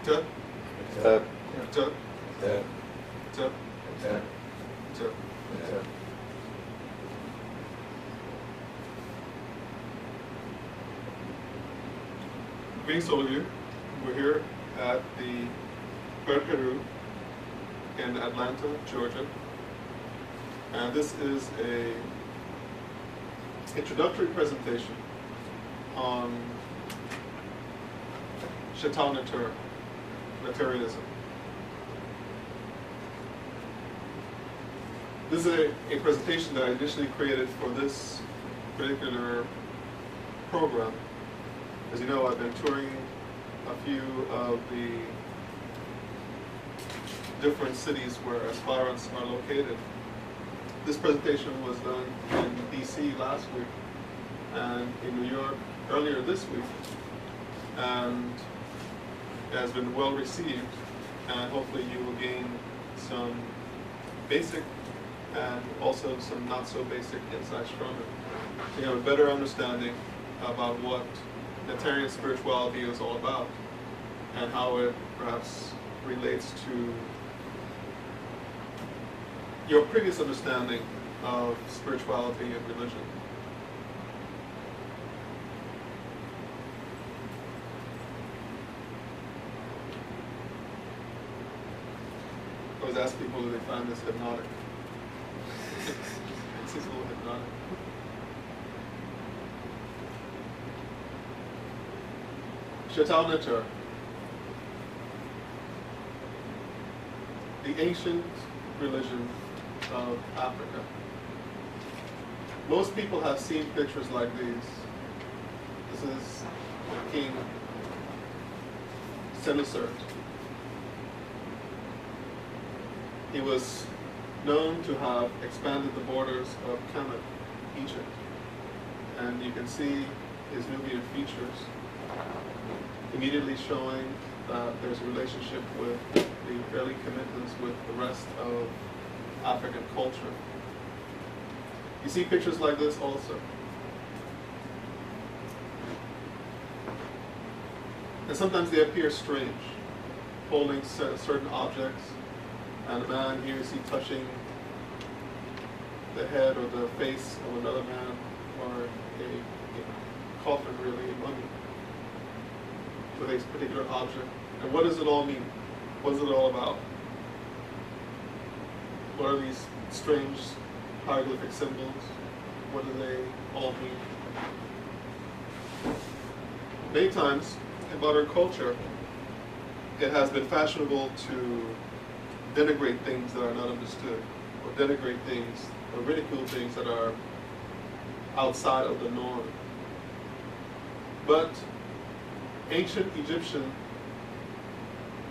T, T, T, T, T, T, T. Greetings all of you. We're here at the Peru in Atlanta, Georgia. And this is a introductory presentation on shaitan materialism. This is a presentation that I initially created for this particular program. As you know, I've been touring a few of the different cities where aspirants are located. This presentation was done in DC last week and in New York earlier this week, and it has been well received, and hopefully you will gain some basic and also some not so basic insights from it. You have a better understanding about what Unitarian spirituality is all about and how it perhaps relates to your previous understanding of spirituality and religion. I always ask people, do they find this hypnotic? It seems a little hypnotic. Shaitan Nature, the ancient religion of Africa. Most people have seen pictures like these. This is King Senusert. He was known to have expanded the borders of Kemet, Egypt. And you can see his Nubian features immediately showing that there's a relationship with the early commitments with the rest of African culture. You see pictures like this also. And sometimes they appear strange, holding certain objects, and a man here you see touching the head or the face of another man, or a coffin, really, a mummy, with a particular object. And what does it all mean? What is it all about? What are these strange hieroglyphic symbols? What do they all mean? Many times in modern culture, it has been fashionable to denigrate things that are not understood, or denigrate things, or ridicule things that are outside of the norm. But ancient Egyptian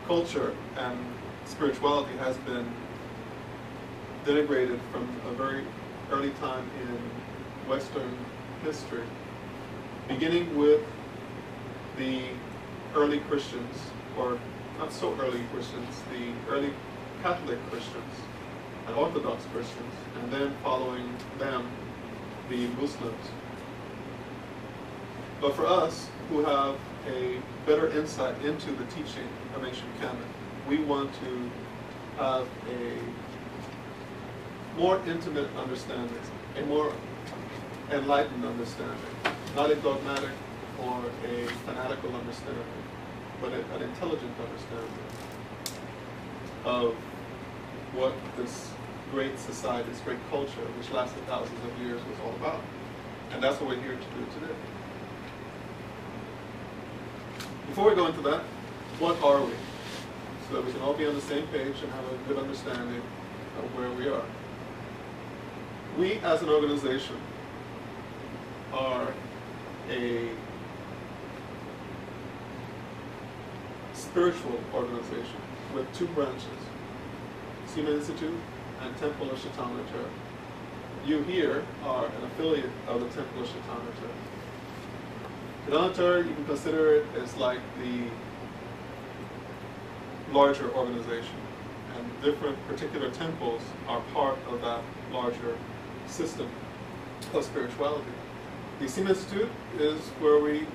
culture and spirituality has been denigrated from a very early time in Western history, beginning with the early Christians, or not so early Christians, the early Catholic Christians and Orthodox Christians, and then following them, the Muslims. But for us, who have a better insight into the teaching of ancient canon, we want to have a more intimate understanding, a more enlightened understanding, not a dogmatic or a fanatical understanding, but an intelligent understanding of what this great society, this great culture, which lasted thousands of years, was all about. And that's what we're here to do today. Before we go into that, what are we? So that we can all be on the same page and have a good understanding of where we are. We, as an organization, are a spiritual organization with two branches, Seaman Institute and Temple of Shaitan Nature. You here are an affiliate of the Temple of Shaitan Nature. Shaitan Nature, you can consider it as like the larger organization, and different particular temples are part of that larger system of spirituality. The Seaman Institute is where we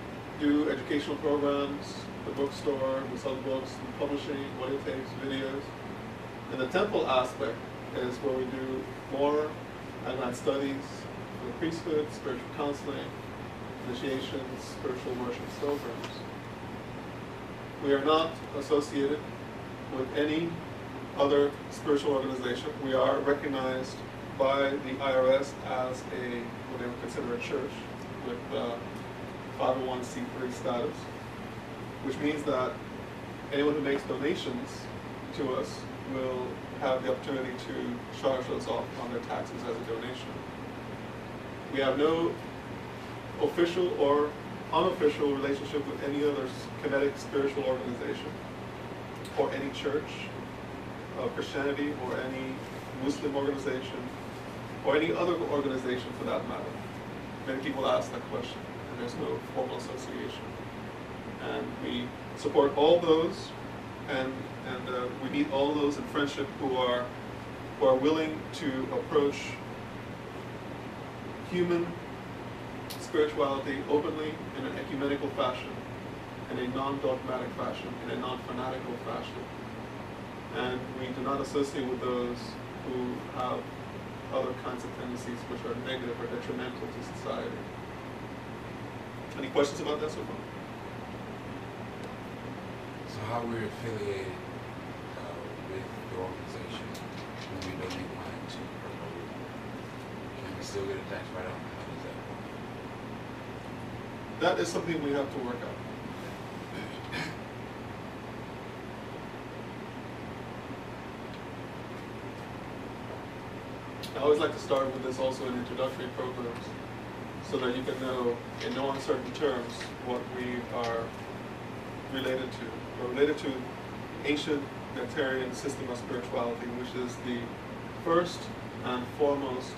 do educational programs, the bookstore, we sell books, publishing, audio tapes, videos. And the temple aspect is where we do more advanced studies for the priesthood, spiritual counseling, initiations, spiritual worship programs. We are not associated with any other spiritual organization. We are recognized by the IRS as what they would consider a church with 501c3 status, which means that anyone who makes donations to us will have the opportunity to charge us off on their taxes as a donation. We have no official or unofficial relationship with any other kinetic spiritual organization or any church of Christianity or any Muslim organization or any other organization for that matter. Many people ask that question, and there's no formal association. And we support all those, and we meet all those in friendship who are willing to approach human spirituality openly in an ecumenical fashion, in a non-dogmatic fashion, in a non-fanatical fashion. And we do not associate with those who have other kinds of tendencies which are negative or detrimental to society. Any questions about that so far? So how we're affiliated with the organization when we donate money to her? Can we still get a tax write-off? How does that work? That is something we have to work out. I always like to start with this also in introductory programs so that you can know in no uncertain terms what we are related to. We're related to ancient Nectarian system of spirituality, which is the first and foremost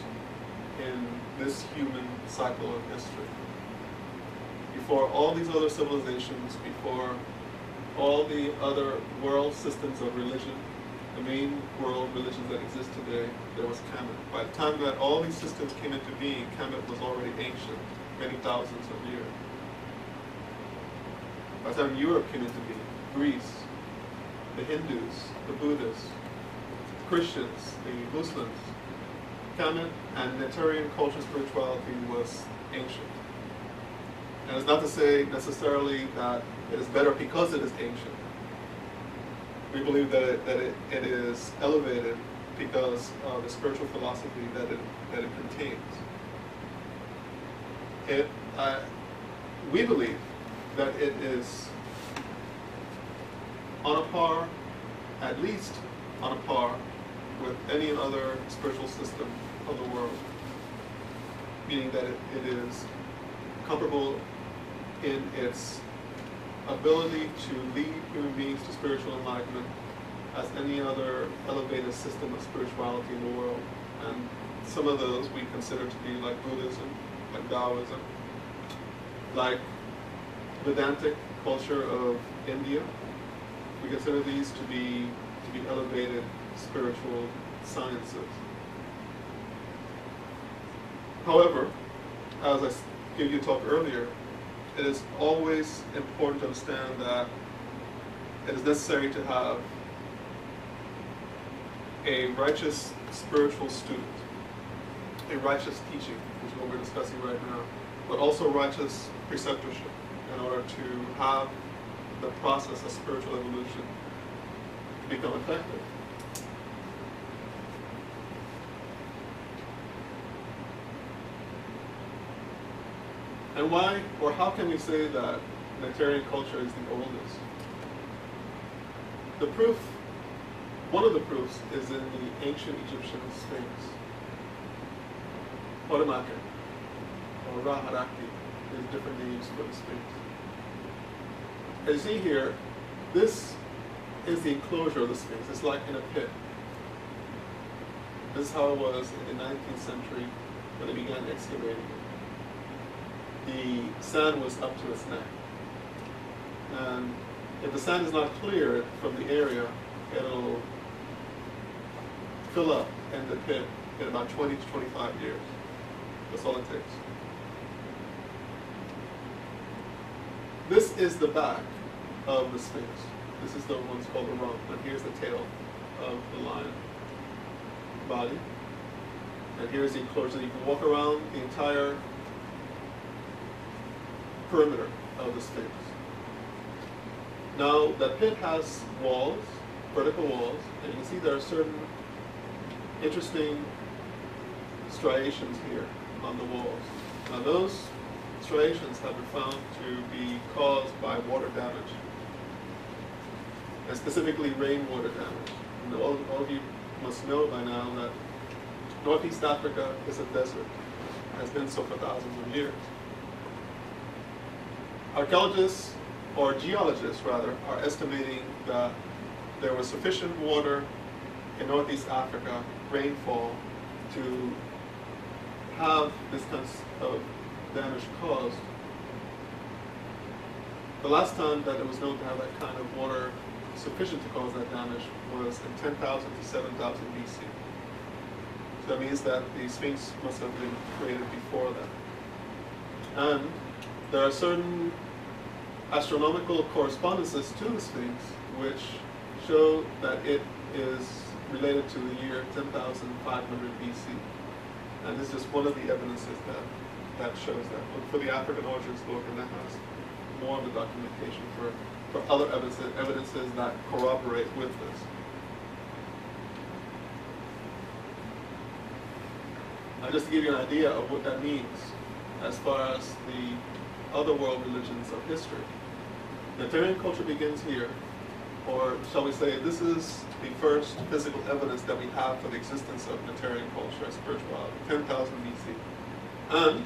in this human cycle of history. Before all these other civilizations, before all the other world systems of religion, the main world religions that exist today, there was Kemet. By the time that all these systems came into being, Kemet was already ancient, many thousands of years. By the time Europe came into being, Greece, the Hindus, the Buddhists, the Christians, the Muslims, Kemet and Nectarian culture spirituality was ancient. And it's not to say necessarily that it is better because it is ancient. We believe that it is elevated because of the spiritual philosophy that it contains. We believe that it is on a par, at least on a par, with any other spiritual system of the world, meaning that it is comparable in its ability to lead human beings to spiritual enlightenment as any other elevated system of spirituality in the world. And some of those we consider to be like Buddhism, like Taoism, like Vedantic culture of India. We consider these to be elevated spiritual sciences. However, as I gave you a talk earlier, it is always important to understand that it is necessary to have a righteous spiritual student, a righteous teaching, which is what we're discussing right now, but also righteous preceptorship in order to have the process of spiritual evolution become effective. And why, or how can we say that Nectarian culture is the oldest? The proof, one of the proofs, is in the ancient Egyptian Sphinx. Hotomaken, or Ra-Harakti, is different names for the Sphinx. As you see here, this is the enclosure of the Sphinx. It's like in a pit. This is how it was in the 19th century when they began excavating it. The sand was up to its neck. And if the sand is not cleared from the area, it'll fill up in the pit in about 20 to 25 years. That's all it takes. this is the back of the Sphinx. This is the one's called the rump, and here's the tail of the lion body. And here's the enclosure. You can walk around the entire perimeter of the Sphinx. Now, the pit has walls, vertical walls, and you can see there are certain interesting striations here on the walls. Now, those striations have been found to be caused by water damage, and specifically rainwater damage. And all of you must know by now that Northeast Africa is a desert, has been so for thousands of years. Archaeologists, or geologists rather, are estimating that there was sufficient water in Northeast Africa, rainfall, to have this kind of damage caused. The last time that it was known to have that kind of water sufficient to cause that damage was in 10,000 to 7,000 BC. So that means that the Sphinx must have been created before that. And there are certain astronomical correspondences to the Sphinx which show that it is related to the year 10,500 BC. And this is just one of the evidences that shows that. Look for the African Origins book, and that has more of the documentation for other evidences that corroborate with this. Now, just to give you an idea of what that means as far as the other world religions of history. Naturian culture begins here, or shall we say, this is the first physical evidence that we have for the existence of Naturian culture as spirituality, 10,000 BC. And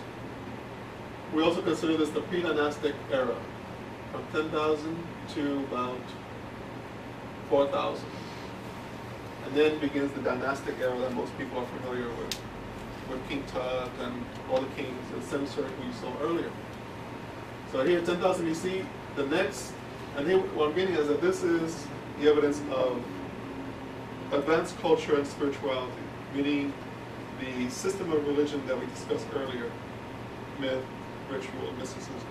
we also consider this the pre-dynastic era, from 10,000 to about 4,000. And then begins the dynastic era that most people are familiar with King Tut and all the kings, the Semser who you saw earlier. So here, 10,000 BC, the next, and here what I'm getting is that this is the evidence of advanced culture and spirituality, meaning the system of religion that we discussed earlier, myth, ritual, mysticism.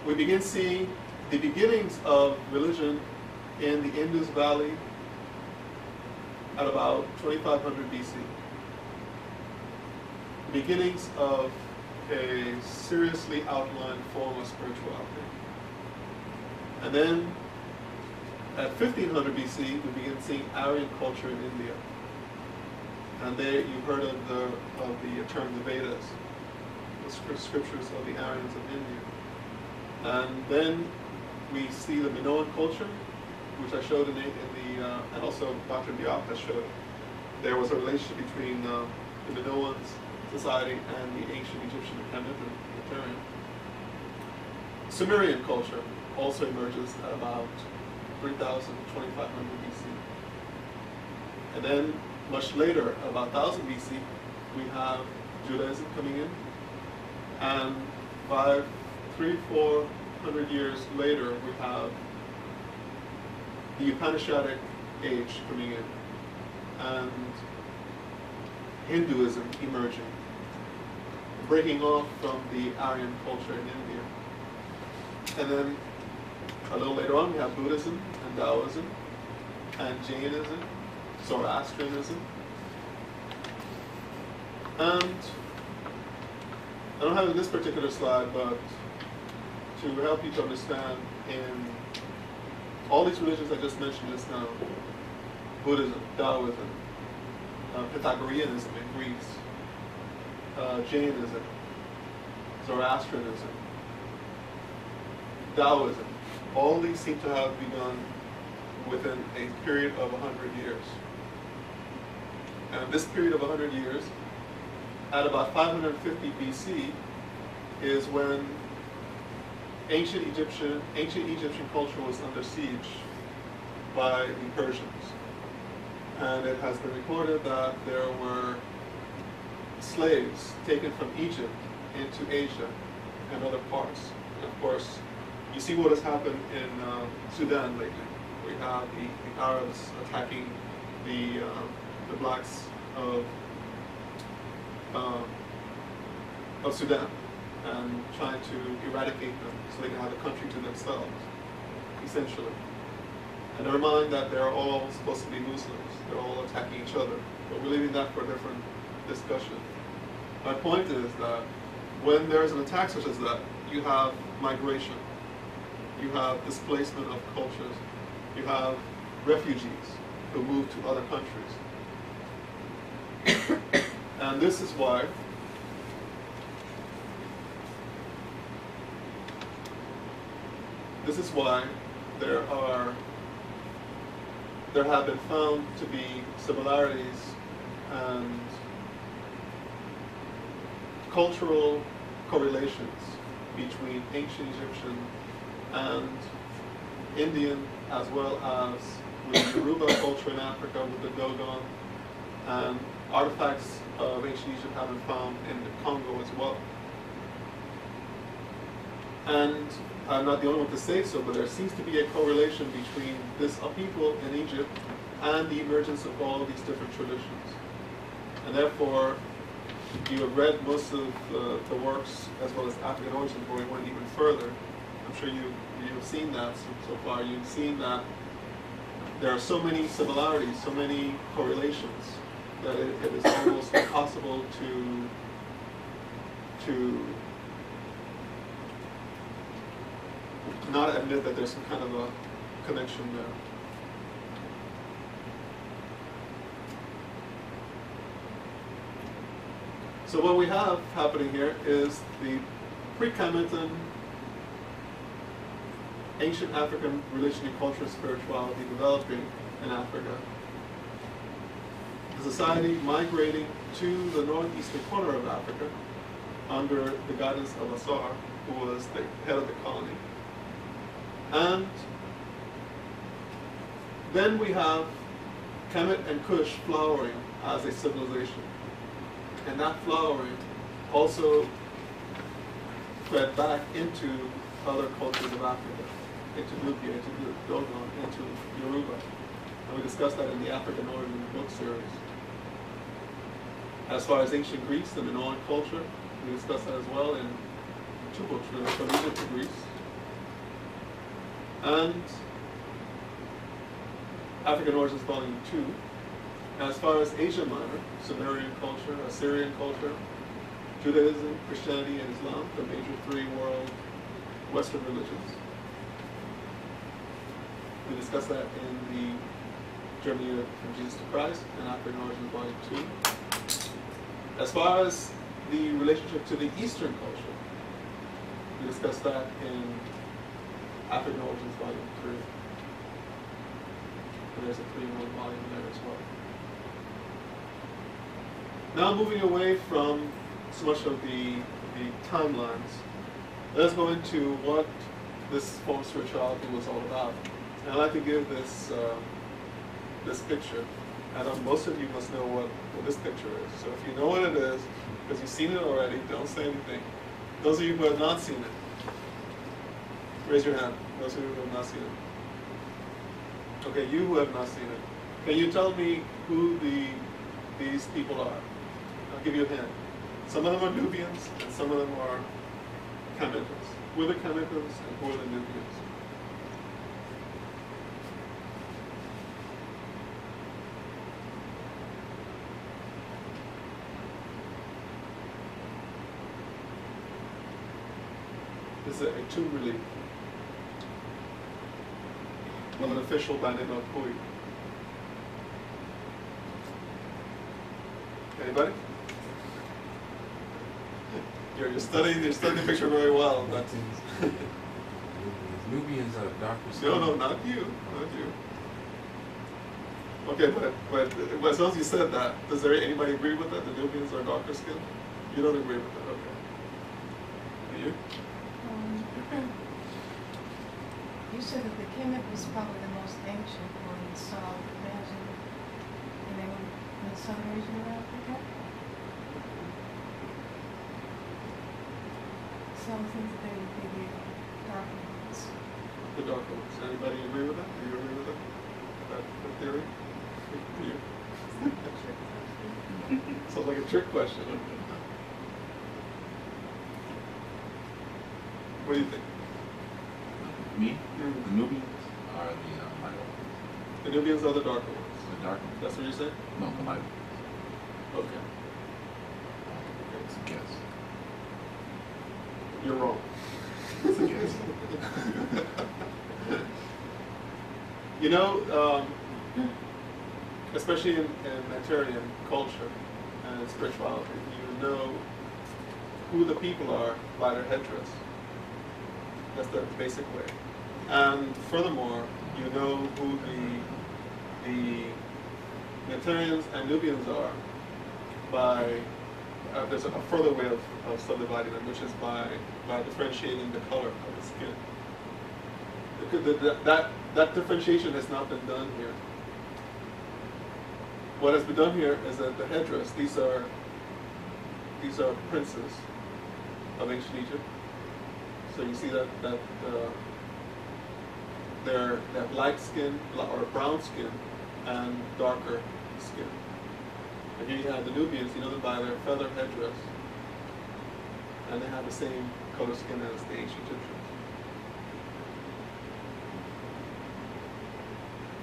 We begin seeing the beginnings of religion in the Indus Valley at about 2500 BC. Beginnings of a seriously outlined form of spirituality. And then at 1500 BC, we begin seeing Aryan culture in India. And there you've heard of the term the Vedas, the scriptures of the Aryans of India. And then we see the Minoan culture, which I showed in the and also Dr. Diop has showed. There was a relationship between the Minoan society and the ancient Egyptian Kemetic. Sumerian culture also emerges at about 3,000 to 2,500 BC. And then much later, about 1000 BC, we have Judaism coming in. And 300-400 years later, we have the Upanishadic age coming in, and Hinduism emerging, breaking off from the Aryan culture in India. And then a little later on, we have Buddhism and Taoism and Jainism, Zoroastrianism. And I don't have it in this particular slide, but to help you to understand, in all these religions I just mentioned just now, Buddhism, Taoism, Pythagoreanism in Greece, Jainism, Zoroastrianism, Taoism, all these seem to have begun within a period of 100 years. And this period of 100 years, at about 550 BC, is when ancient Egyptian culture was under siege by the Persians. And it has been recorded that there were slaves taken from Egypt into Asia and other parts. And of course, you see what has happened in Sudan lately. We have the Arabs attacking the blacks of Sudan. and trying to eradicate them so they can have a country to themselves, essentially. And never mind that they're all supposed to be Muslims. They're all attacking each other. But we're leaving that for a different discussion. My point is that when there's an attack such as that, you have migration. You have displacement of cultures. You have refugees who move to other countries. And this is why there have been found to be similarities and cultural correlations between ancient Egyptian and Indian, as well as with the Yoruba culture in Africa with the Dogon, and artifacts of ancient Egypt have been found in the Congo as well. And I'm not the only one to say so, but there seems to be a correlation between this upheaval in Egypt and the emergence of all these different traditions. And therefore, you have read most of the works, as well as African origins, where we went even further. I'm sure you've seen that so far. You've seen that there are so many similarities, so many correlations, that it is almost impossible to not admit that there's some kind of a connection there. So what we have happening here is the pre-Kemetan ancient African religion, culture, spirituality developing in Africa. The society migrating to the northeastern corner of Africa under the guidance of Asar, who was the head of the colony. And then we have Kemet and Kush flowering as a civilization. And that flowering also fed back into other cultures of Africa, into Nubia, into Dogon, into Yoruba. And we discussed that in the African Origin book series. As far as ancient Greece, the Minoan culture, we discussed that as well in two books, really, from Egypt to Greece. And African Origins Volume 2. As far as Asia Minor, Sumerian culture, Assyrian culture, Judaism, Christianity, and Islam, the major three world Western religions. We discussed that in the Journey from Jesus to Christ and African Origins Volume 2. As far as the relationship to the Eastern culture, we discussed that in African Origins Volume 3. And there's a 3-in-1 volume there as well. Now moving away from so much of the timelines, let's go into what this form of spirituality was all about. And I'd like to give this this picture. And most of you must know what this picture is. So if you know what it is, because you've seen it already, don't say anything. Those of you who have not seen it, raise your hand. Those of you who have not seen it. Okay, you who have not seen it. Can you tell me who these people are? I'll give you a hint. Some of them are Nubians, and some of them are Kemetans. Who are the Kemetans and who are the Nubians? This is a tomb relief of an official by the name of Kui. Anybody? You're studying the picture very well. But Nubians are darker skin. no, not you. Not you. Okay, but as long as you said that, does anybody agree with that? The Nubians are darker skin? You don't agree with that, okay. And you? You said that the Kemet was probably the most ancient one you saw, imagine, in the southern region of Africa. So I think that they would be the darker ones. The darker ones. Anybody agree with that? Do you agree with that theory? Do you? Sounds like a trick question. What do you think? Me? Mm. The Nubians are the light ones. The Nubians are the darker ones. The dark ones. That's what you said? No, the light ones. Okay. It's a guess. You're wrong. It's a guess. You know, especially in Nigerian culture and spirituality, you know who the people are by their headdress. That's the basic way. And furthermore, you know who the Nigerians and Nubians are by, there's a further way of subdividing them, which is by differentiating the color of the skin. That differentiation has not been done here. What has been done here is that the headdress, these are princes of ancient Egypt. So you see that they have light skin or brown skin and darker skin. And here you have the Nubians, you know them by their feather headdress. And they have the same color skin as the ancient Egyptians.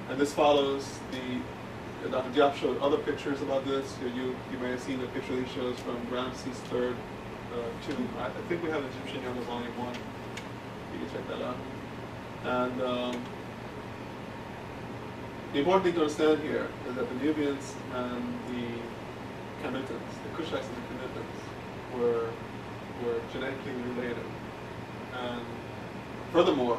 And this follows Dr. Diop showed other pictures about this. You may have seen a picture he shows from Ramses III tomb. I think we have Egyptian Young Volume 1. You can check that out. And the important thing to understand here is that the Nubians and the Kamitans, the Kushites and the Kamitans, were genetically related. And furthermore,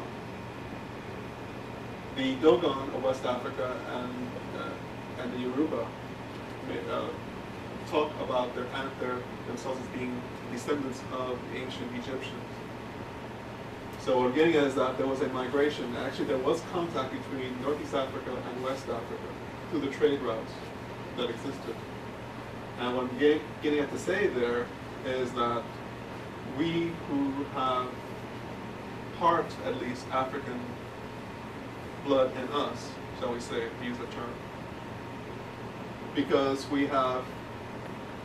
the Dogon of West Africa and the Yoruba talk about themselves as being descendants of the ancient Egyptians. So what we're getting at is that there was a migration. Actually, there was contact between Northeast Africa and West Africa through the trade routes that existed. And what I'm getting at to say there is that we who have part, at least, African blood in us, shall we say, to use the term, because we have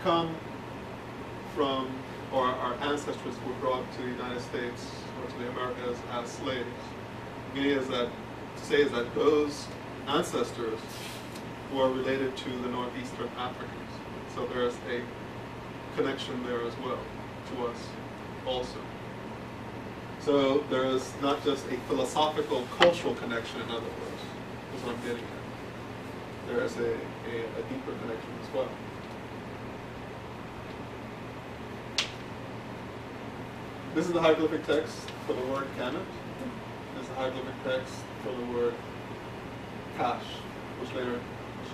come from, or our ancestors were brought to the United States or to the Americas as slaves. The idea is that, to say is that those ancestors were related to the Northeastern Africans. So there's a connection there as well to us also. So there's not just a philosophical, cultural connection, in other words, is what I'm getting at. There is a deeper connection as well. This is the hieroglyphic text for the word Kemet. This is the hieroglyphic text for the word Kash, which later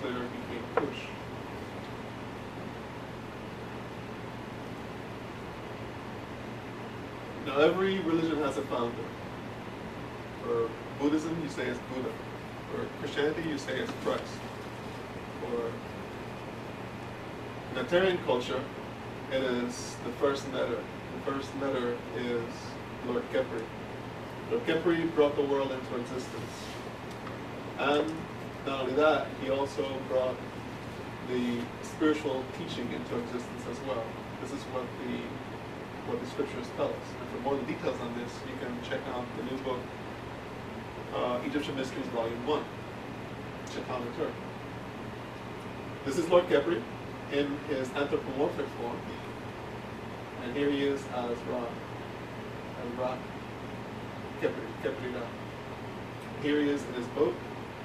became Kush. Now, every religion has a founder. For Buddhism, you say it's Buddha. For Christianity, you say it's Christ. For Unitarian culture, it is the first letter. The first letter is Lord Khepri. Lord Khepri brought the world into existence. And not only that, he also brought the spiritual teaching into existence as well. This is what the scriptures tell us. And for more details on this, you can check out the new book, Egyptian Mysteries, Volume 1, Chetan Turk. This is Lord Khepri in his anthropomorphic form. And here he is as Ra Khepri Ra. Here he is in his boat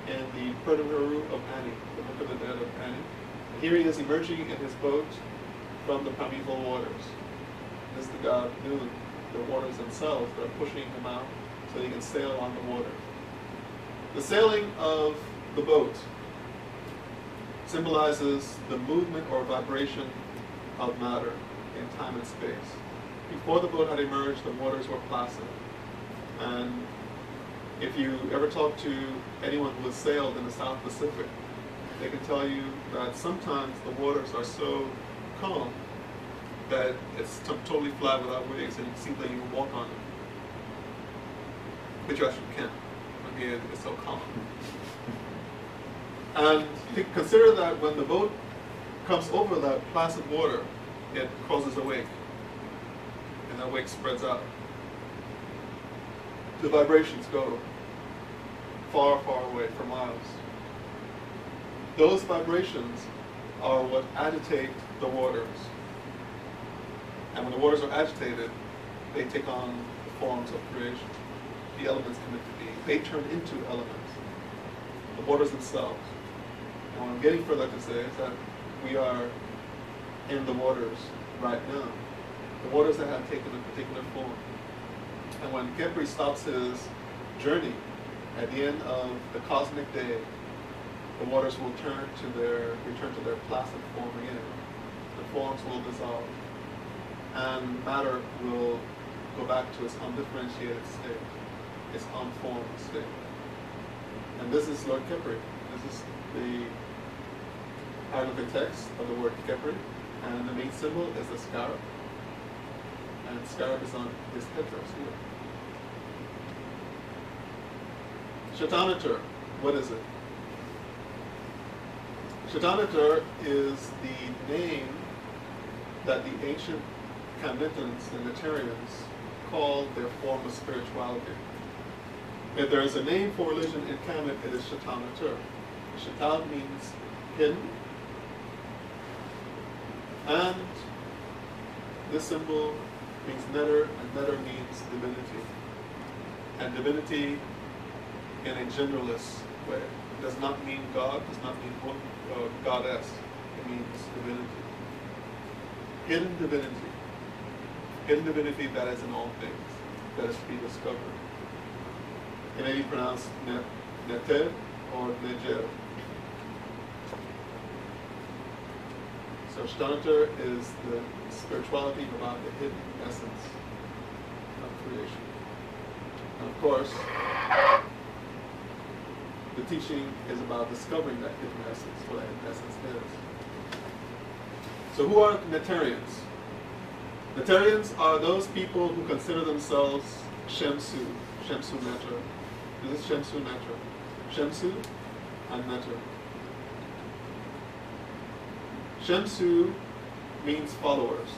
in the Perdameru of Ani, the Book of the Dead of Ani. And here he is emerging in his boat from the primeval waters. This is the god Nun, the waters themselves that are pushing him out so he can sail on the water. The sailing of the boat symbolizes the movement or vibration of matter in time and space. Before the boat had emerged, the waters were placid. And if you ever talk to anyone who has sailed in the South Pacific, they can tell you that sometimes the waters are so calm that it's totally flat without waves, and it seems like you can walk on it. But you actually can't. I mean, it's so calm. And consider that when the boat comes over that placid water, it causes a wake, and that wake spreads out. the vibrations go far, far away for miles. Those vibrations are what agitate the waters. And when the waters are agitated, they take on the forms of creation. The elements come into being. They turn into elements. The waters themselves. And what I'm getting further to say is that we are in the waters right now. The waters that have taken a particular form. And when Kepri stops his journey at the end of the cosmic day, the waters will return to their placid form again. The forms will dissolve. And matter will go back to its undifferentiated state, its unformed state. And this is Lord Kepri. This is the hieroglyphic text of the word Kepri. And the main symbol is the scarab. And scarab is on his headdress here. Shatanatur, what is it? Shatanatur is the name that the ancient Kamnitans and Netarians called their form of spirituality. If there is a name for religion in Kemet, it is Shatanatur. Shatan means hidden, and this symbol means netter, and netter means divinity. And divinity in a genderless way. It does not mean God, does not mean goddess. It means divinity. Hidden divinity. Hidden divinity that is in all things, that is to be discovered. It may be pronounced neter or neger. So Shtanatur is the spirituality about the hidden essence of creation. And of course, the teaching is about discovering that hidden essence, what that hidden essence is. So who are Netarians? Netarians are those people who consider themselves Shemsu Neter. This is Shemsu Neter. Shemsu and Neter. Shemsu means followers.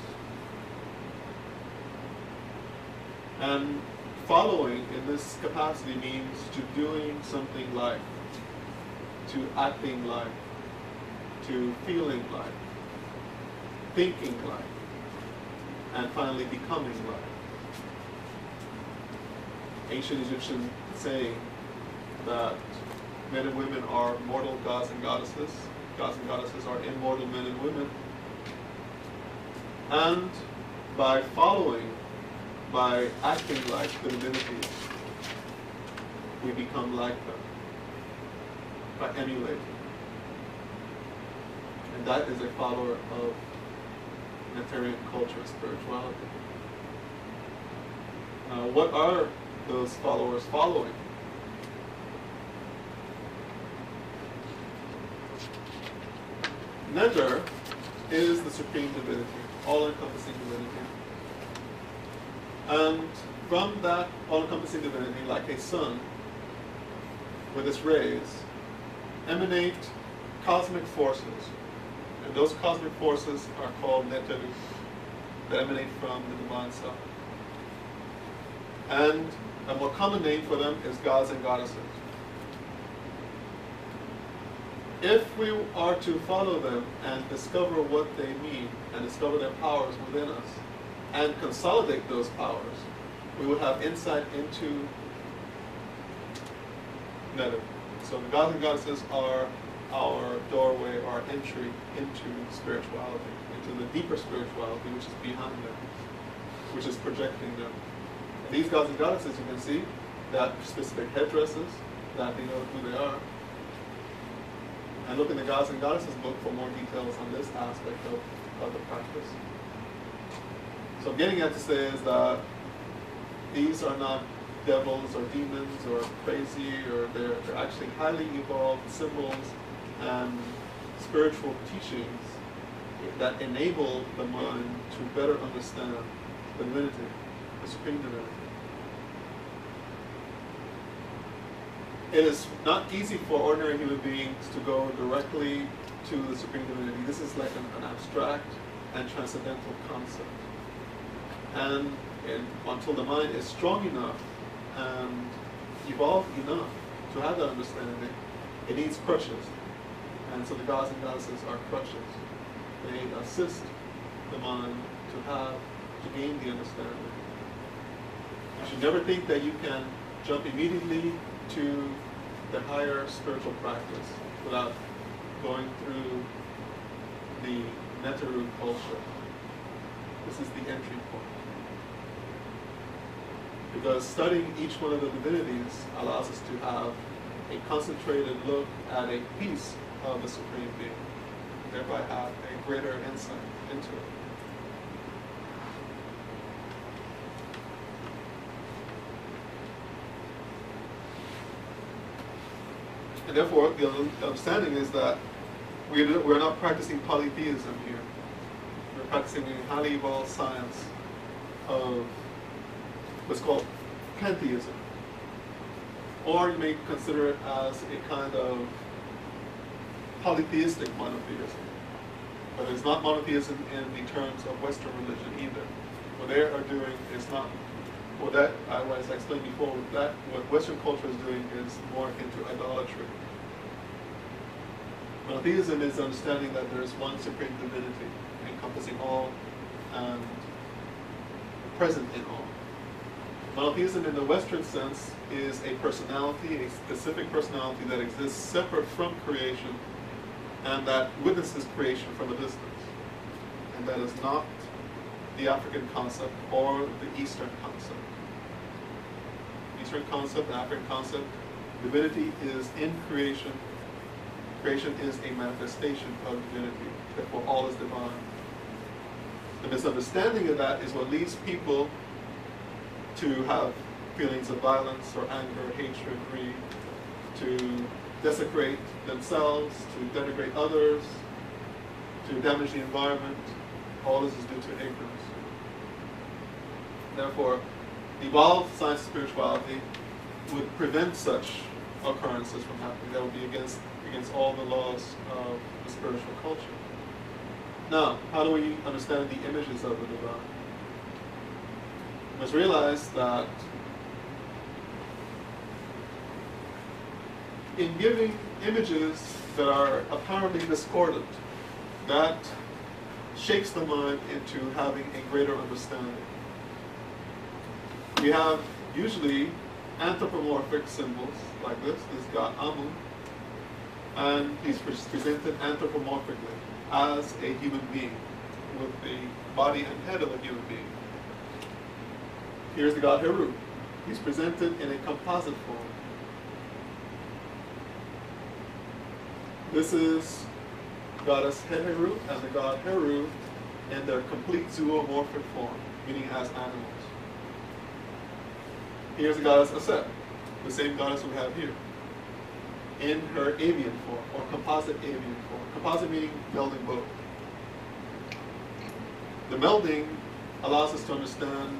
And following in this capacity means to doing something like, to acting like, to feeling like, thinking like, and finally becoming like. Ancient Egyptian saying that men and women are mortal gods and goddesses. Gods and goddesses are immortal men and women. And by following, by acting like the divinities, we become like them, by emulating. And that is a follower of Netarian culture and spirituality. What are those followers following? Neter is the supreme divinity, all-encompassing divinity. And from that all-encompassing divinity, like a sun with its rays, emanate cosmic forces. And those cosmic forces are called Neteru, that emanate from the divine self. And a more common name for them is gods and goddesses. If we are to follow them and discover what they mean, and discover their powers within us, and consolidate those powers, we will have insight into Neter. So the gods and goddesses are our doorway, our entry into spirituality, into the deeper spirituality which is behind them, which is projecting them. And these gods and goddesses, you can see, that specific headdresses, that they know who they are. And look in the Gods and Goddesses book for more details on this aspect of the practice. So getting at to say is that these are not devils or demons or crazy, or they're actually highly evolved symbols and spiritual teachings that enable the mind to better understand the divinity, the supreme divinity. It is not easy for ordinary human beings to go directly to the supreme divinity. This is like an abstract and transcendental concept. And until the mind is strong enough and evolved enough to have that understanding, it needs crutches. And so the gods and goddesses are crutches. They assist the mind to gain the understanding. You should never think that you can jump immediately to the higher spiritual practice without going through the Netaru culture. This is the entry point. Because studying each one of the divinities allows us to have a concentrated look at a piece of the Supreme Being, thereby have a greater insight into it. And therefore, the understanding is that we're not practicing polytheism here. We're practicing a highly evolved science of what's called pantheism. Or you may consider it as a kind of polytheistic monotheism. But it's not monotheism in the terms of Western religion either. What they are doing is not, as I explained before, what Western culture is doing is more into idolatry. Monotheism is understanding that there is one supreme divinity, encompassing all and present in all. Monotheism in the Western sense is a personality, a specific personality that exists separate from creation and that witnesses creation from a distance. And that is not the African concept or the Eastern concept. Eastern concept, the African concept, divinity is in creation. Creation is a manifestation of divinity. Therefore, all is divine. The misunderstanding of that is what leads people to have feelings of violence or anger, hatred, greed, to desecrate themselves, to denigrate others, to damage the environment. All this is due to ignorance. Therefore, evolved science of spirituality would prevent such occurrences from happening. That would be against all the laws of the spiritual culture. Now, how do we understand the images of the divine? We must realize that in giving images that are apparently discordant, that shakes the mind into having a greater understanding. We have usually anthropomorphic symbols like this god Amun, and he's presented anthropomorphically as a human being with the body and head of a human being. Here's the god Heru. He's presented in a composite form. This is goddess Heru and the god Heru in their complete zoomorphic form, meaning as animals. Here's the goddess Aset, the same goddess we have here, in her avian form, or composite avian form. Composite meaning melding both. The melding allows us to understand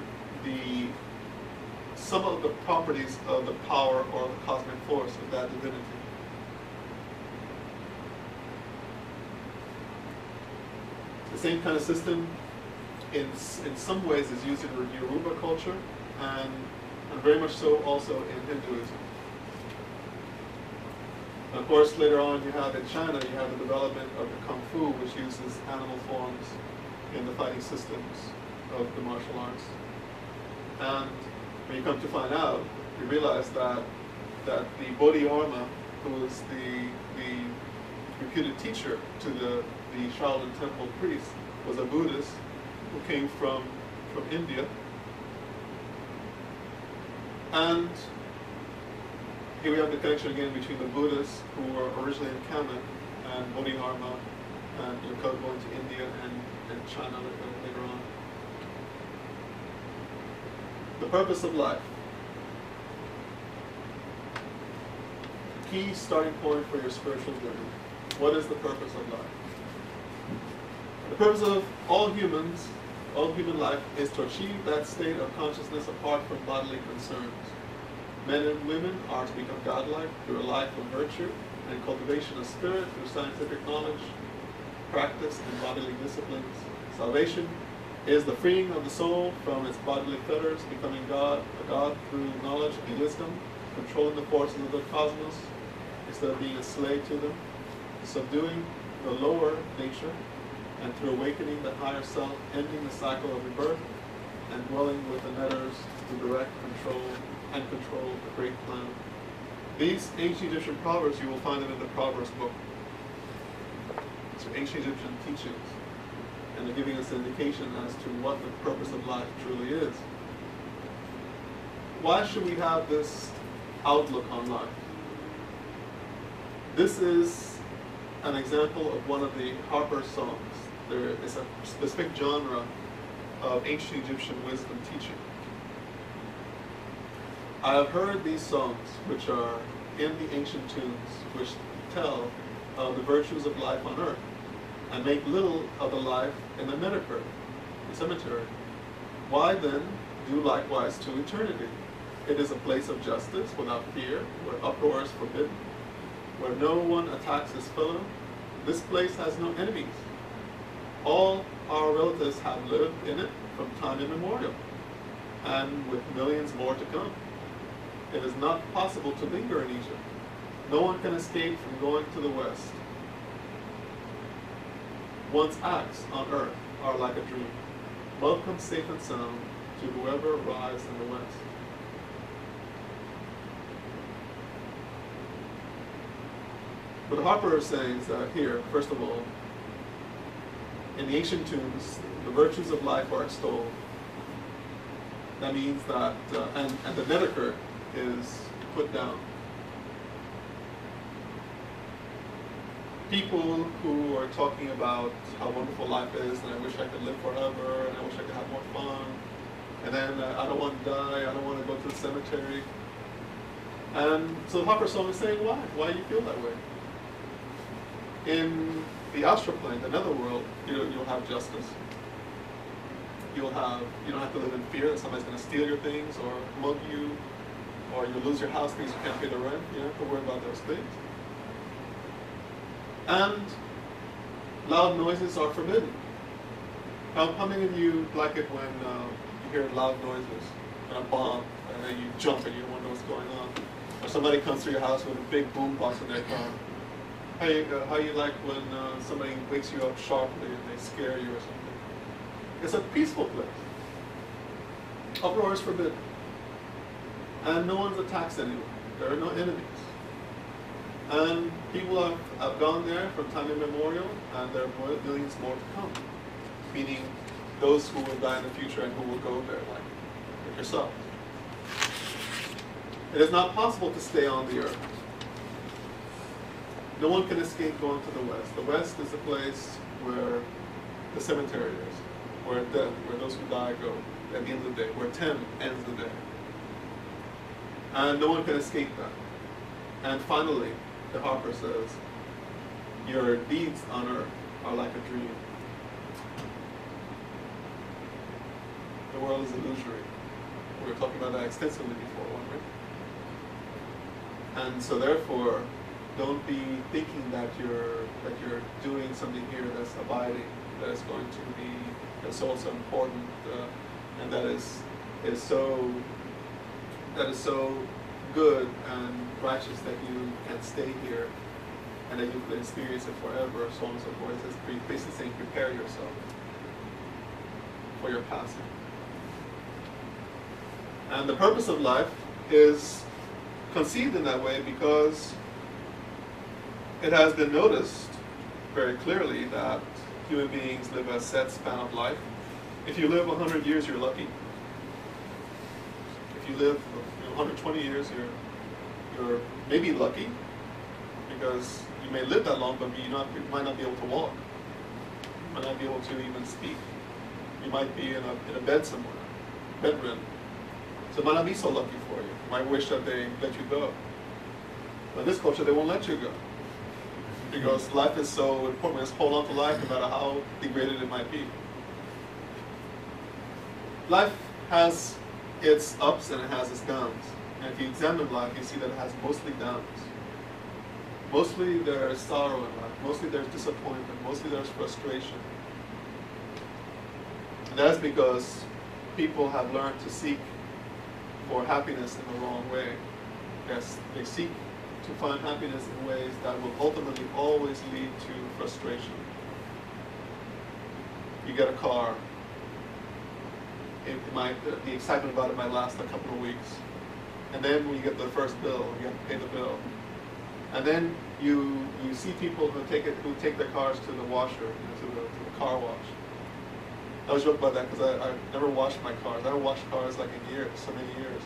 some of the properties of the power or the cosmic force of that divinity. The same kind of system in some ways is used in Yoruba culture and very much so also in Hinduism. And of course, later on you have in China, you have the development of the Kung Fu, which uses animal forms in the fighting systems of the martial arts. And when you come to find out, you realize that the Bodhidharma, who is the reputed teacher to the Shaolin Temple priest, was a Buddhist who came from India. And here we have the connection again between the Buddhists who were originally in Kemet and Bodhidharma and going to India and China later on. The purpose of life. Key starting point for your spiritual journey. What is the purpose of life? The purpose of all human life is to achieve that state of consciousness apart from bodily concerns. Men and women are to become godlike through a life of virtue and cultivation of spirit through scientific knowledge, practice, and bodily disciplines. Salvation is the freeing of the soul from its bodily fetters, becoming a God through knowledge and wisdom, controlling the forces of the cosmos instead of being a slave to them, subduing the lower nature, and through awakening the higher self, ending the cycle of rebirth, and dwelling with the netters to direct, control the great plan. These ancient Egyptian proverbs, you will find them in the Proverbs book. These are ancient Egyptian teachings, and they're giving us an indication as to what the purpose of life truly is. Why should we have this outlook on life? This is an example of one of the Harper songs. There is a specific genre of ancient Egyptian wisdom teaching. I have heard these songs, which are in the ancient tunes, which tell of the virtues of life on earth, and make little of the life in the metapurg, the cemetery. Why then do likewise to eternity? It is a place of justice without fear, where uproar is forbidden, where no one attacks his fellow. This place has no enemies. All our relatives have lived in it from time immemorial, and with millions more to come. It is not possible to linger in Egypt. No one can escape from going to the west. One's acts on earth are like a dream. Welcome safe and sound to whoever arrives in the west. What Harper is saying is that here, first of all, in the ancient tombs, the virtues of life are extolled. That means that, and the Nedeker is put down. People who are talking about how wonderful life is, and I wish I could live forever, and I wish I could have more fun, and then I don't want to die, I don't want to go to the cemetery. And so the Harper song is saying, why? Why do you feel that way? In the astral plane, the netherworld, you'll have justice. You don't have to live in fear that somebody's going to steal your things or mug you, or you'll lose your house because you can't pay the rent. You don't have to worry about those things. And loud noises are forbidden. How many of you like it when you hear loud noises and a bomb, and then you jump and you don't know what's going on? Or somebody comes to your house with a big boom box in their car. How you like when somebody wakes you up sharply and they scare you or something? It's a peaceful place. Uproar is forbidden. And no one attacks anyone. There are no enemies. And people have gone there from time immemorial, and there are millions more to come. Meaning those who will die in the future and who will go there, like yourself. It is not possible to stay on the earth. No one can escape going to the west. The west is the place where the cemetery is, where death, where those who die go at the end of the day, where 10 ends the day. And no one can escape that. And finally, the Harper says, your deeds on earth are like a dream. The world is illusory. We were talking about that extensively before, weren't we? And so therefore, don't be thinking that you're doing something here that's abiding, that is going to be, that's also important, and that is so good and righteous that you can stay here and that you can experience it forever, so on and so forth. It's basically saying prepare yourself for your passing. And the purpose of life is conceived in that way because it has been noticed very clearly that human beings live a set span of life. If you live 100 years, you're lucky. If you live 120 years, you're maybe lucky because you may live that long, but you might not be able to walk. You might not be able to even speak. You might be in a bed somewhere, bedridden. So it might not be so lucky for you. You might wish that they let you go. But in this culture, they won't let you go. Because life is so important. We just hold on to life no matter how degraded it might be. Life has its ups and it has its downs. And if you examine life, you see that it has mostly downs. Mostly there's sorrow in life. Mostly there's disappointment. Mostly there's frustration. And that's because people have learned to seek for happiness in the wrong way. Yes, they seek to find happiness in ways that will ultimately always lead to frustration. You get a car. The excitement about it might last a couple of weeks. And then when you get the first bill, you have to pay the bill. And then you see people who take their cars to the washer, to the car wash. I always joke about that because I never washed my cars. I haven't washed cars like in years, so many years.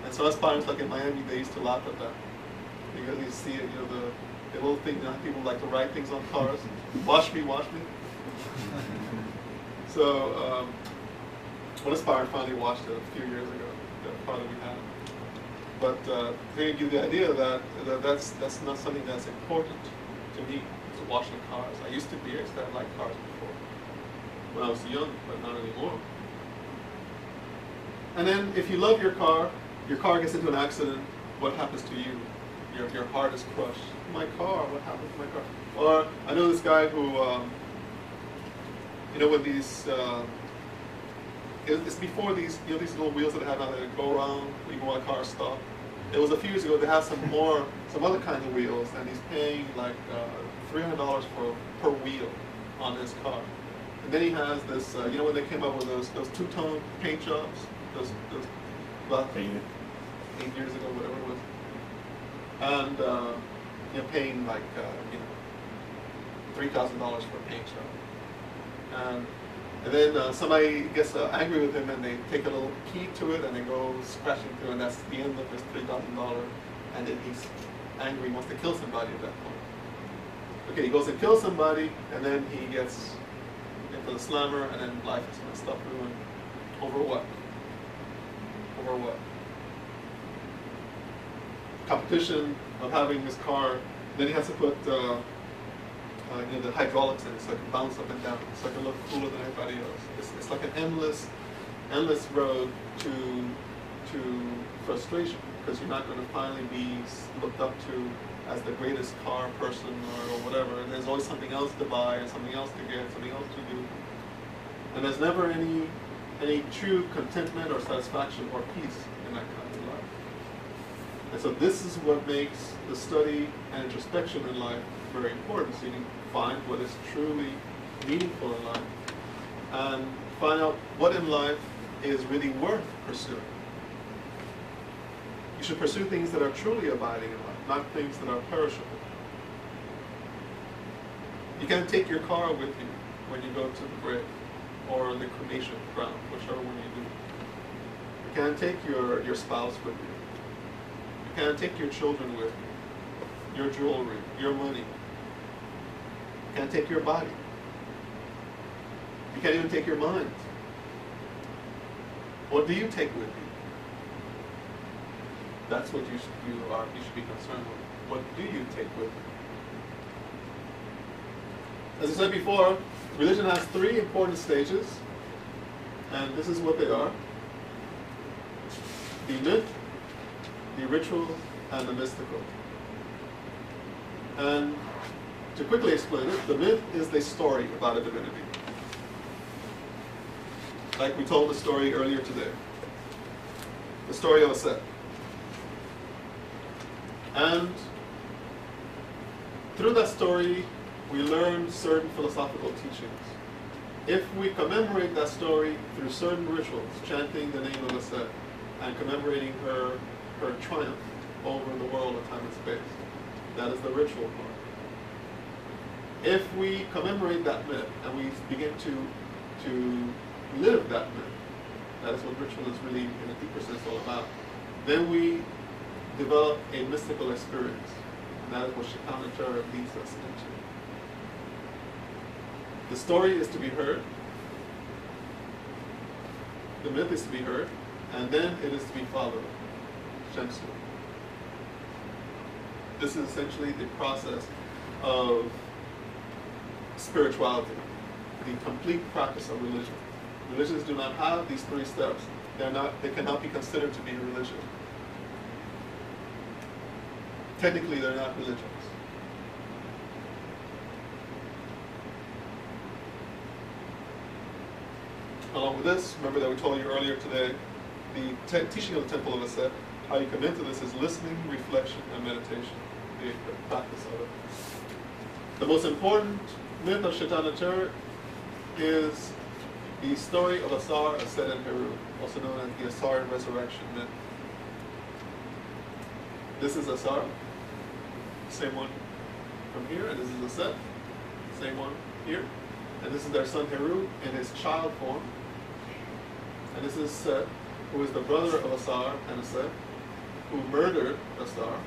And so us parents, like in Miami, they used to laugh at that. Because you see it, the little thing, people like to write things on cars. Wash me, wash me. So when Aspire finally washed it a few years ago, the car that we had. But they give you the idea that that's not something that's important to me, to washing cars. I used to have liked cars before, when I was young, but not anymore. And then if you love your car gets into an accident, what happens to you? Your heart is crushed. My car, what happened to my car? Or I know this guy who, with these, it's before these little wheels that have now that go around even while a car stops. It was a few years ago. They have some other kinds of wheels, and he's paying like $300 per wheel on his car. And then he has this, when they came up with those two-tone paint jobs, those about 8 years ago, whatever it was. And paying like $3,000 for a paint job. And then somebody gets angry with him, and they take a little key to it, and they go scratching through, and that's the end of his $3,000. And then he's angry, he wants to kill somebody at that point. Okay, he goes and kills somebody, and then he gets into the slammer, and then life is messed up, ruined. Over what? Over what? Competition of having his car. Then he has to put the hydraulics in it so it can bounce up and down, so it can look cooler than everybody else. It's like an endless road to frustration, because you're not going to finally be looked up to as the greatest car person or whatever. And there's always something else to buy, and something else to get, something else to do. And there's never any true contentment or satisfaction or peace in that kind of life. And so this is what makes the study and introspection in life very important, so you can find what is truly meaningful in life and find out what in life is really worth pursuing. You should pursue things that are truly abiding in life, not things that are perishable. You can't take your car with you when you go to the grave or the cremation ground, whichever one you do. You can't take your spouse with you. You can't take your children with you, your jewelry, your money. You can't take your body. You can't even take your mind. What do you take with you? That's what you should be concerned with. What do you take with you? As I said before, religion has 3 important stages, and this is what they are: the myth, the ritual, and the mystical. And to quickly explain it, the myth is the story about a divinity. Like we told the story earlier today. The story of a Set. And through that story, we learn certain philosophical teachings. If we commemorate that story through certain rituals, chanting the name of a Set and commemorating her triumph over the world of time and space, that is the ritual part. If we commemorate that myth and we begin to live that myth, that is what ritual is really, in a deeper sense, all about, then we develop a mystical experience. And that is what Shikana leads us into. The story is to be heard, the myth is to be heard, and then it is to be followed. Shamsu. This is essentially the process of spirituality, the complete practice of religion. Religions do not have these 3 steps. They cannot be considered to be a religion. Technically, they're not religions. Along with this, remember that we told you earlier today, the teaching of the Temple of Aset, how you come into this is listening, reflection, and meditation, the practice of it. The most important myth of Shaitan is the story of Asar, Aset, and Heru, also known as the Asar resurrection myth. This is Asar, same one from here, and this is Aset, same one here. And this is their son Heru in his child form. And this is Set, who is the brother of Asar and Aset, who murdered Asar.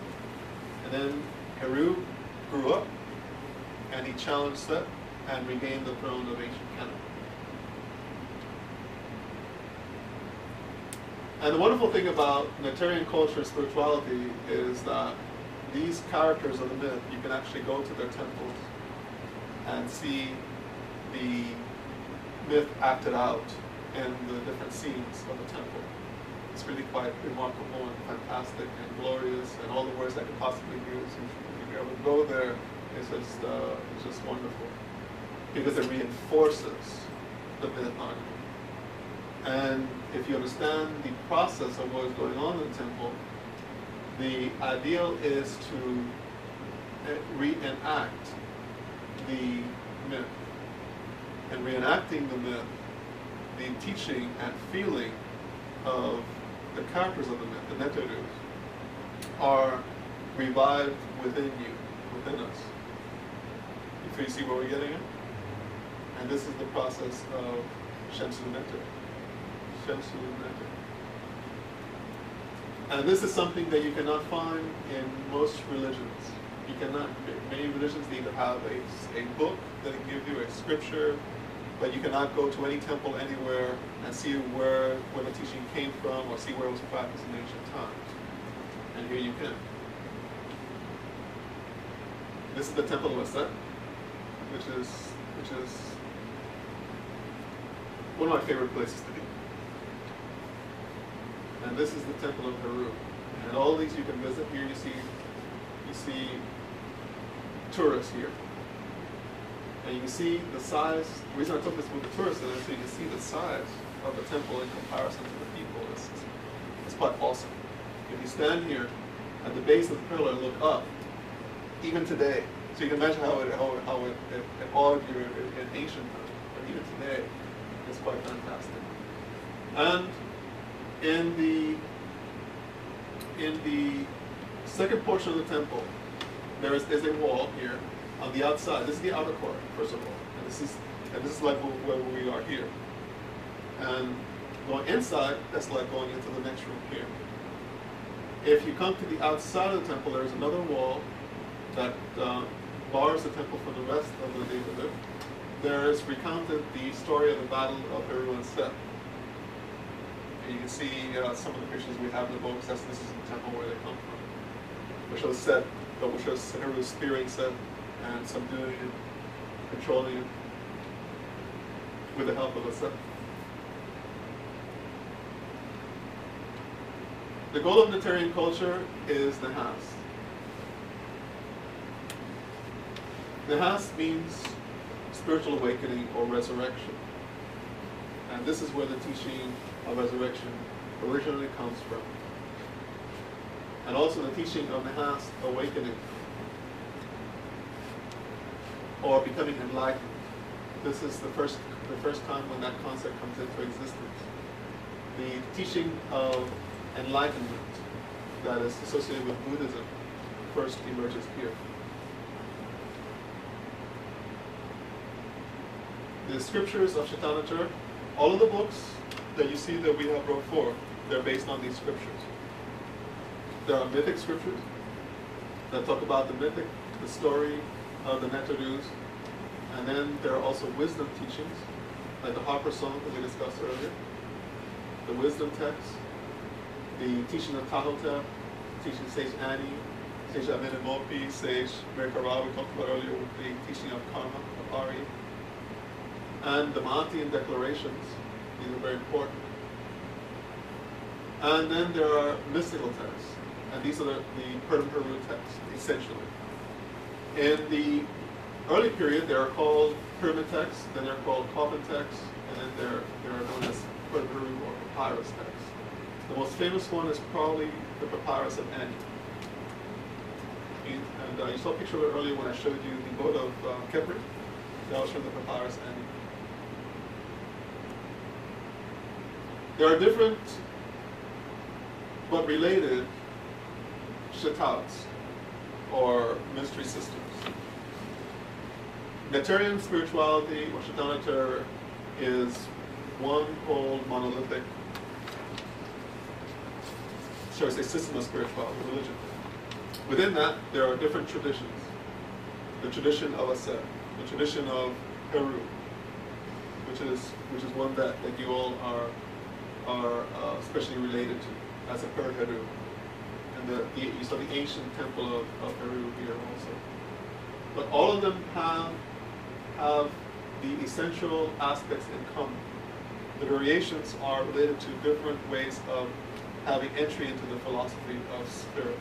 And then Heru grew up, and he challenged Set and regained the throne of ancient Canaan. And the wonderful thing about Nectarian culture and spirituality is that these characters of the myth, you can actually go to their temples and see the myth acted out in the different scenes of the temple. It's really quite remarkable and fantastic and glorious, and all the words I could possibly use. If you ever go there, it's just wonderful, because it reinforces the myth on you. And if you understand the process of what is going on in the temple, the ideal is to reenact the myth. And reenacting the myth, the teaching and feeling of the characters of the myth, the Netarus, are revived within you, within us. You see where we're getting at? And this is the process of Shamsu Netar. Shamsu Netar. And this is something that you cannot find in most religions. You cannot. Many religions either have a book that gives you a scripture, but you cannot go to any temple anywhere and see where the teaching came from or see where it was practiced in ancient times. And here you can. This is the Temple of Aset, which is one of my favorite places to be. And this is the Temple of Heru. And all these you can visit. Here you see tourists here. And you can see the size. The reason I took this with the tourists is so you can see the size of the temple in comparison to the people. It's quite awesome. If you stand here at the base of the pillar and look up, even today, so you can imagine how it awed you in ancient times, but even today, it's quite fantastic. And in the second portion of the temple, there's a wall here on the outside. This is the outer court, first of all, and this is like where we are here. And going inside, that's like going into the next room here. If you come to the outside of the temple, there's another wall that bars the temple from the rest of the neighborhood. There is recounted the story of the battle of Heru and Set. And you can see some of the pictures we have in the books. This is the temple where they come from, which shows Set, but which shows Heru spearing Set and subduing it, controlling it with the help of a Set. The goal of Nectarian culture is Nahas. Nahas means spiritual awakening or resurrection. And this is where the teaching of resurrection originally comes from. And also the teaching of Nahas, awakening, or becoming enlightened. This is the first time when that concept comes into existence. The teaching of enlightenment that is associated with Buddhism first emerges here. The scriptures of Shaitanachar, all of the books that you see that we have brought forth, they're based on these scriptures. There are mythic scriptures that talk about the story of the Netarus, and then there are also wisdom teachings, like the Harper song that we discussed earlier, the wisdom text, the teaching of Tahotep, teaching Sage Annie, Sage Amenemopi, Sage Merkara, we talked about earlier with the teaching of Karma, of Ari, and the Mahathian declarations. These are very important. And then there are mystical texts, and these are the Purdom Heru texts, essentially. In the early period, they are called pyramid texts, then they're called coffin texts, and then they're known papyrus texts. The most famous one is probably the Papyrus of Ani. And you saw a picture of it earlier when I showed you the boat of Kepri. That was from the Papyrus Ani. There are different but related shatats, or mystery systems. Netarian spirituality, or Shatanatar, is one whole monolithic, shall we say, system of spirituality, religion. Within that, there are different traditions. The tradition of Aseh, the tradition of Heru, which is one that you all are especially related to as a Heru. And you saw the ancient temple of Heru here also. But all of them have the essential aspects in common. The variations are related to different ways of having entry into the philosophy of spirit.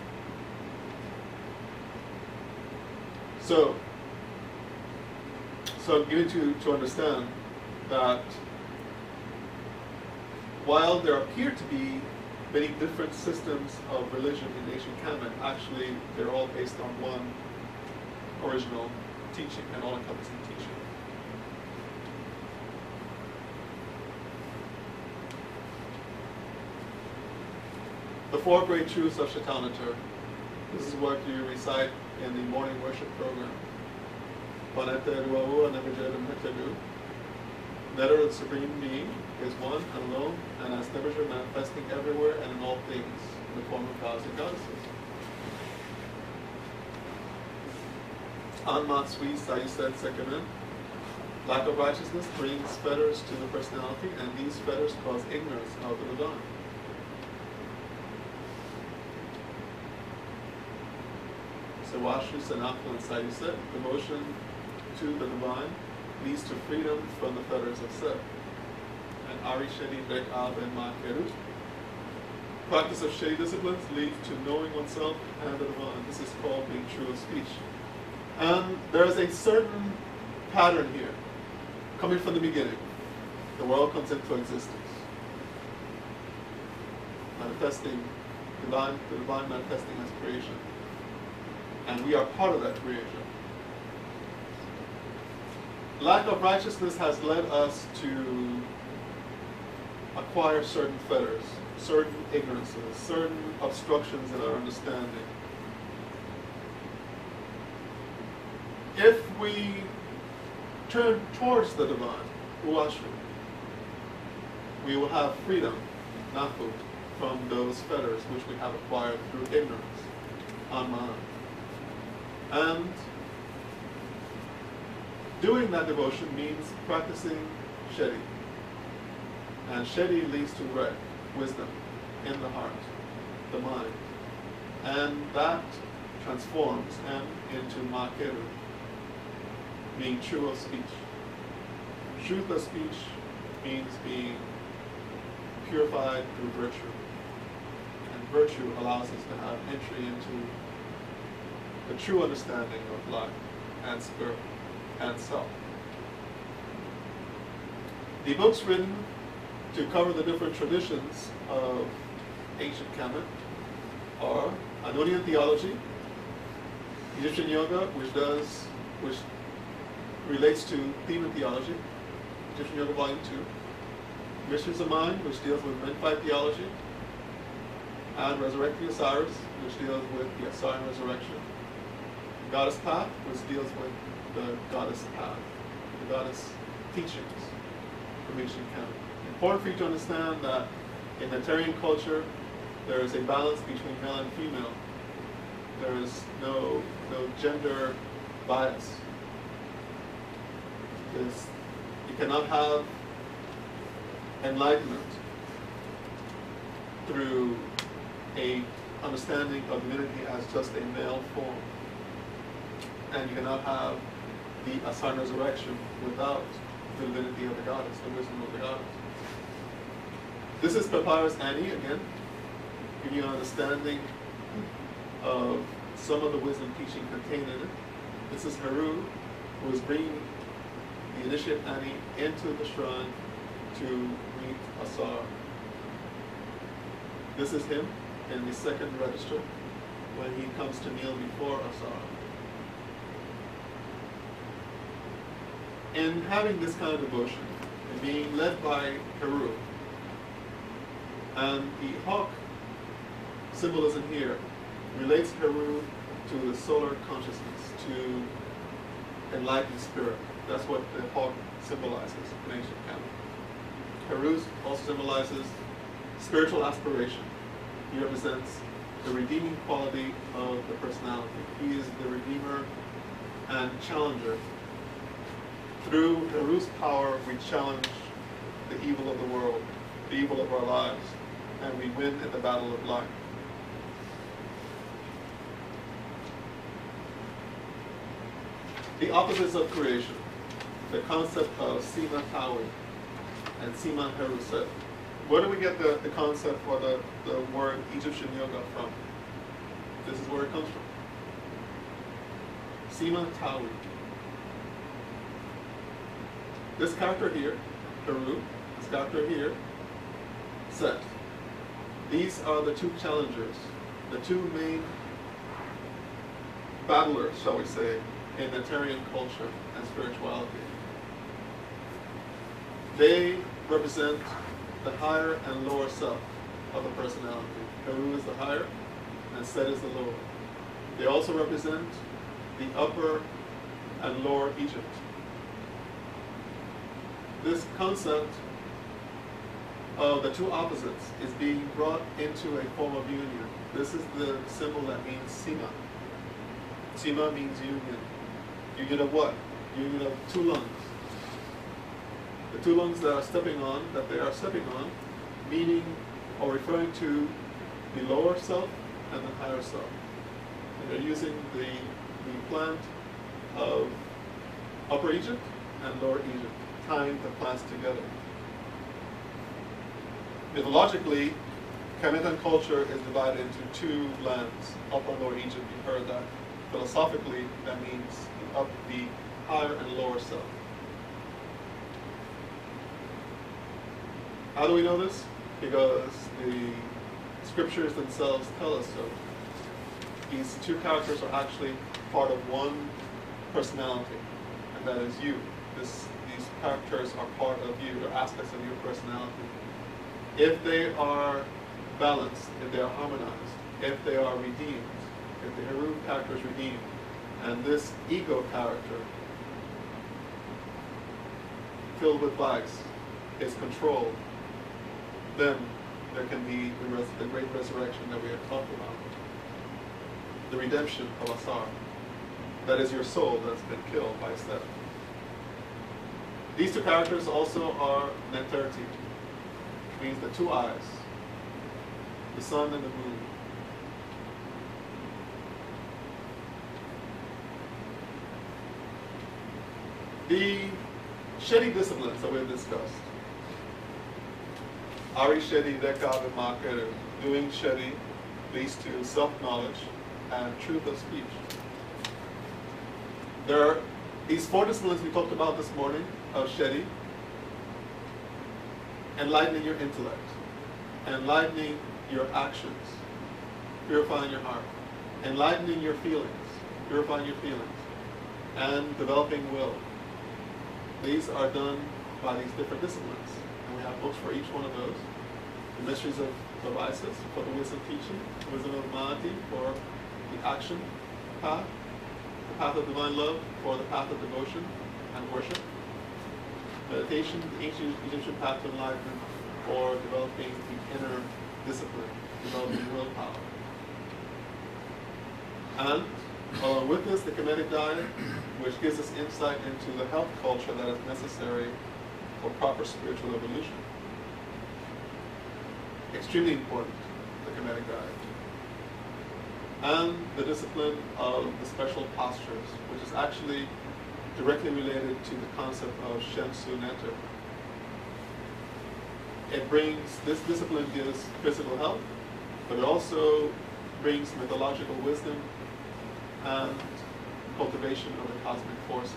So I'm beginning to understand that while there appear to be many different systems of religion in ancient Kemet, actually they're all based on one original teaching, an all-encompassing teaching. The four great truths of Shatanatar. This is what you recite in the morning worship program. Netter, the Supreme Being, is one and alone, and as Nebuchadnezzar manifesting everywhere and in all things, in the form of gods and goddesses. Anmat Sui Sayuset Sekamen. Lack of righteousness brings fetters to the personality, and these fetters cause ignorance of the divine. Sawashu Sanatha and Sayuset, devotion to the divine leads to freedom from the fetters of Seth. And Ari Shedi Bek Ab and Ma'keru. Practice of Shedi disciplines leads to knowing oneself and the divine. This is called being true of speech. And there is a certain pattern here, coming from the beginning. The world comes into existence, manifesting the divine manifesting as creation. And we are part of that creation. Lack of righteousness has led us to acquire certain fetters, certain ignorances, certain obstructions in our understanding. If we turn towards the divine, Uashru, we will have freedom, Nahu, from those fetters which we have acquired through ignorance, Anman. And doing that devotion means practicing Shedi. And Shedi leads to Rek, wisdom, in the heart, the mind. And that transforms M into Ma'keru, being true of speech. Truth of speech means being purified through virtue. And virtue allows us to have entry into the true understanding of life and spirit and self. The books written to cover the different traditions of ancient Kemet are Anonian theology, Egyptian yoga, which relates to Theban theology, Egyptian yoga volume 2, Mysteries of Mind, which deals with Memphite theology, and Resurrecting Osiris, which deals with the Osirian resurrection, Goddess Path, which deals with the goddess path, the goddess teachings from ancient Kemet. Important for you to understand that in Netarian culture, there is a balance between male and female. There is no gender bias. You cannot have enlightenment through a understanding of divinity as just a male form. And you cannot have the Osirian resurrection without the divinity of the goddess, the wisdom of the goddess. This is Papyrus Ani, again, giving you an understanding of some of the wisdom teaching contained in it. This is Heru, who is bringing the initiate Ani into the shrine to meet Asar. This is him in the second register when he comes to kneel before Asar. In having this kind of devotion, and being led by Heru, and the hawk symbolism here relates Heru to the solar consciousness, to enlightened spirit. That's what the hawk symbolizes in ancient canon. Heru also symbolizes spiritual aspiration. He represents the redeeming quality of the personality. He is the redeemer and challenger. Through Heru's power, we challenge the evil of the world, the evil of our lives, and we win in the battle of life. The opposites of creation, the concept of Sima Tawi and Sima Heruset. Where do we get the concept for the word Egyptian yoga from? This is where it comes from. Sima Tawi. This character here, Heru, this character here, Set. These are the two challengers, the two main battlers, shall we say, in Netarian culture and spirituality. They represent the higher and lower self of the personality. Heru is the higher and Set is the lower. They also represent the upper and lower Egypt. This concept of the two opposites is being brought into a form of union. This is the symbol that means Sima. Sima means union. Union of what? Union of two lungs. The two lungs that they are stepping on, meaning or referring to the lower self and the higher self. And they're using the plant of Upper Egypt and Lower Egypt, tying the plants together. Mythologically, Kemetan culture is divided into two lands, Upper and Lower Egypt. You've heard that. Philosophically, that means the higher and lower self. How do we know this? Because the scriptures themselves tell us so. These two characters are actually part of one personality, and that is you. These characters are part of you, they're aspects of your personality. If they are balanced, if they are harmonized, if they are redeemed, if the Heru character is redeemed, and this ego character, filled with vice, is controlled, then there can be the great resurrection that we have talked about. The redemption of Asar. That is your soul that's been killed by Set. These two characters also are Neterti, which means the two eyes, the sun and the moon. The Shedi disciplines that we've discussed, Ari Shedi, Dekav, and Makeru, doing Shedi leads to self-knowledge and truth of speech. There are these four disciplines we talked about this morning of Shedi: enlightening your intellect, enlightening your actions, purifying your heart, enlightening your feelings, purifying your feelings, and developing will. These are done by these different disciplines. And we have books for each one of those. The Mysteries of Isis for the wisdom teaching, the Wisdom of Mahati for the action path, the path of divine love for the path of devotion and worship, meditation, the ancient Egyptian path to enlightenment for developing the inner discipline, developing willpower. And along with this, the Kemetic diet, which gives us insight into the health culture that is necessary for proper spiritual evolution. Extremely important, the Kemetic diet. And the discipline of the special postures, which is actually directly related to the concept of Shemsu Neter. This discipline gives physical health, but it also brings mythological wisdom and cultivation of the cosmic forces.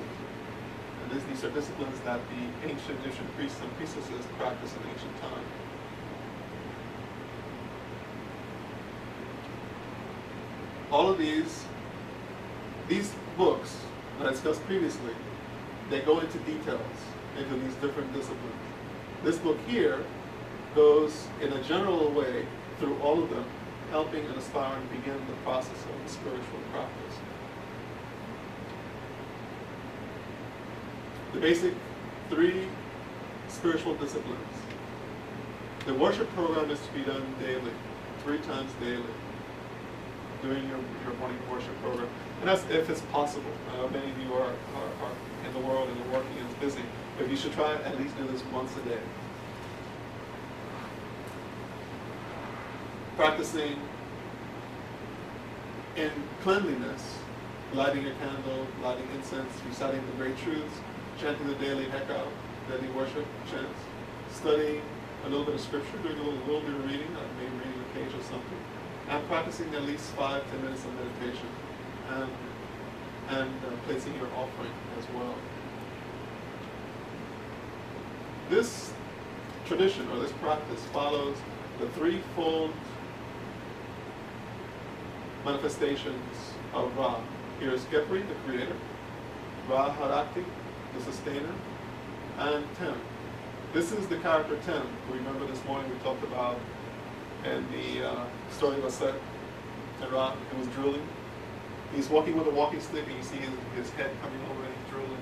And these are disciplines that the ancient Egyptian priests and priestesses practiced in ancient times. all of these books that I discussed previously, they go into details into these different disciplines. This book here goes in a general way through all of them, helping an aspirant begin the process of the spiritual practice. The basic 3 spiritual disciplines. The worship program is to be done daily, 3 times daily, during your morning worship program. And that's if it's possible. Many of you are in the world and are working and busy, but you should try at least do this once a day. Practicing in cleanliness, lighting a candle, lighting incense, reciting the great truths, chanting the daily hekau, daily worship chants, studying a little bit of scripture, doing a little bit of reading, maybe reading a page or something, and practicing at least 5-10 minutes of meditation, and placing your offering as well. This tradition or this practice follows the 3-fold manifestations of Ra. Here's Khepri, the creator, Ra Harakti, the sustainer, and Tem. This is the character Tem. Remember this morning we talked about in the story of Aset and Ra, it was drilling. He's walking with a walking stick and you see his head coming over and he's drilling